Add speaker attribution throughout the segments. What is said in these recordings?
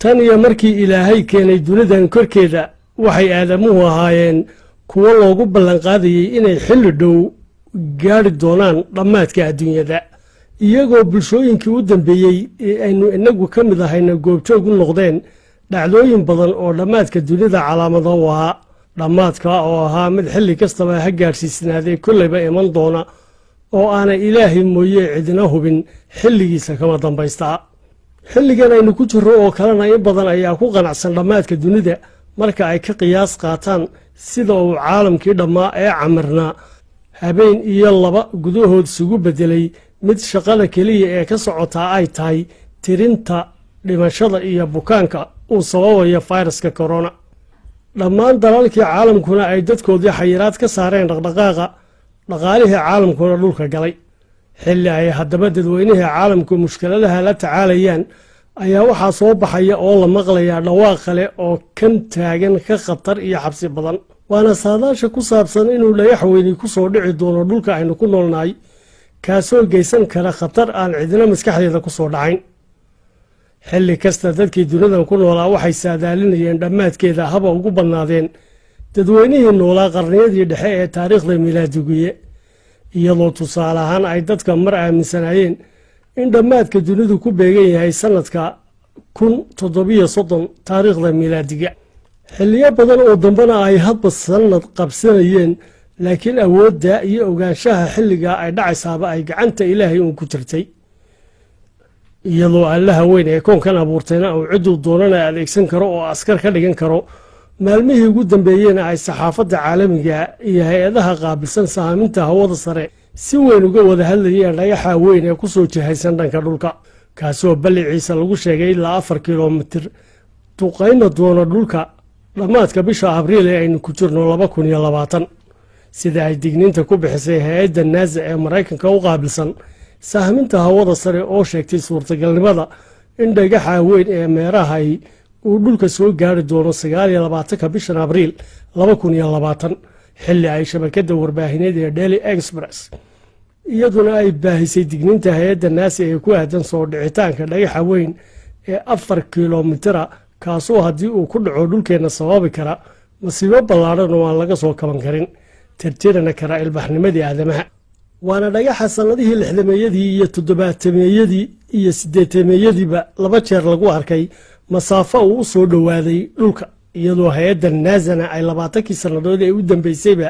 Speaker 1: tan iyo markii ilaahay keenay dunidan korkeeda waxay aadamuhu ahaayeen kuwo loogu ballan qaadayay inay xilli dhow gaari doonaan dhammaadka adduunyada iyagoo bulshooyinkii u dambeeyey ee aynu inagu ka mid ahayna goobjoog u noqdeen dhacdooyin badan oo dhammaadka dunida calaamado u ahaa dhammaadka oo ahaa mid xilli kastaba ha gaadhsiisnaadee kollayba iman doona oo aanay ilaahay mooye cidina hubin xilligiisa kama dambaystaa xilligan aynu ku jirro oo kalena in badan ayaa ku qanacsan dhammaadka dunida marka ay ka qiyaas qaataan sida uu caalamkii dhammaa ee camirnaa habeen iyo laba gudahood isugu beddelay mid shaqada keliya ee ka socotaa ay tahay tirinta dhimashada iyo bukaanka uu sababayo fayraska korona dhammaan dalalkii caalamkuna ay dadkoodii xayiraad ka saareen dhaqdhaqaaqa dhaqaalihii caalamkuna dhulka galay xilli ay haddaba dadweynihii caalamku mushkiladaha la tacaalayaan ayaa waxaa soo baxaya oo la maqlayaa dhawaaq kale oo kan taagan ka khatar iyo xabsi badan waana saadaasha ku saabsan inuu dhagax weyni ku soo dhici doono dhulka aynu ku noolnahay kaasoo geysan kara khatar aan cidina maskaxdeeda ku soo dhacayn xilli kasta dadkii dunidan ku noolaa waxay saadaalinayeen dhammaadkeeda haba ugu badnaadeen dadweynihii noolaa qarniyadii dhexe ee taariikhda milaadigiye iyadoo tusaale ahaan ay dadka mar aaminsanaayeen in dhammaadka dunidu ku beegan yahay sannadka 1730 taariikhda milaadiga xilliyo badan oo dambena ay hadba sannad qabsanayeen laakiin awoodda iyo ogaanshaha xilligaa ay dhacaysaaba ay gacanta ilaahay uun ku jirtay iyadoo allaha weyn ee koonkan abuurtayna uu cidduu doonana adeegsan karo oo askar ka dhigan karo maalmihii ugu dambeeyeyna ay saxaafadda caalamiga iyo hay-adaha qaabilsan sahaaminta hawada sare si weyn uga wada hadlayeen dhagaxa weyn ee ku soo jihaysan dhanka dhulka kaasoo balliciisa lagu sheegay ilaa 4 kilomitir duqayna doona dhulka dhammaadka bisha abriil ee aynu ku jirno 2020 sida ay digniinta ku bixisay hay-adda naasa ee maraykanka u qaabilsan sahaaminta hawada sare oo sheegtay suurtagalnimada in dhagaxa weyn ee meerahay uu dhulka soo gaari doono 29 bishan abriil 2020 xilli ay shabakadda warbaahineed ee Daily Express iyaduna ay baahisay digniinta hay-adda naasa ee ku aadan soo dhicitaanka dhagaxa weyn ee 4 kilomitira kaasoo haddii uu ku dhaco dhulkeenna sababi kara masiibo ballaaran oo aan laga soo kaban karin tirtirana kara ilbaxnimadii aadamaha waana dhagaxa sannadihii 60meeyadii iyo 70meeyadii iyo 80meeyadiiba 2 jeer lagu arkay masaafo uu u soo dhowaaday dhulka iyadoo hay-adda naasana ay 20kii sannadood ee u dambeysayba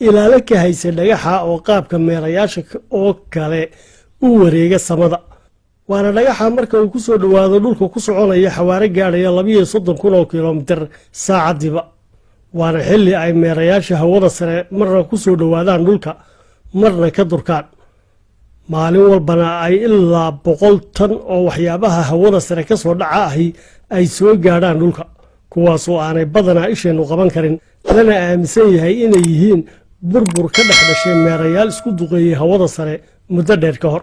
Speaker 1: ilaalo ka haysay dhagaxa oo qaabka meerayaasha oo kale u wareega samada waana dhagaxa marka uu ku soo dhowaado dhulka ku soconaya xawaare gaadhaya 32,000 kilomitir saacadiiba waana xilli ay meerayaasha hawada sare marna ku soo dhowaadaan dhulka marna ka durkaan maalin walbana ay ilaa 100 tan oo waxyaabaha hawada sare ka soo dhaca ahi ay soo gaadhaan dhulka kuwaasoo aanay badanaa isheennu qaban karin lana aaminsan yahay inay yihiin burbur ka dhex dhashay meerayaal isku duqeeyey hawada sare muddo dheer ka hor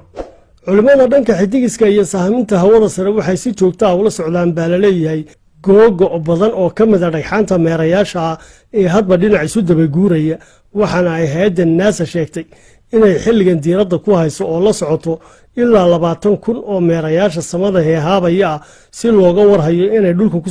Speaker 1: culimmada dhanka xidigiska iyo sahaaminta hawada sare waxay si joogta ah ula socdaan baa la leeyahay googo badan oo ka mid a dhagxaanta meerayaasha ah ee hadba dhinac isu dabaguuraya waxaana ay hay-adda naasa sheegtay inay xilligan diiradda ku hayso oo la socoto ilaa 20,000 oo meerayaasha samada heehaabaya ah si looga warhayo inay dhulka ku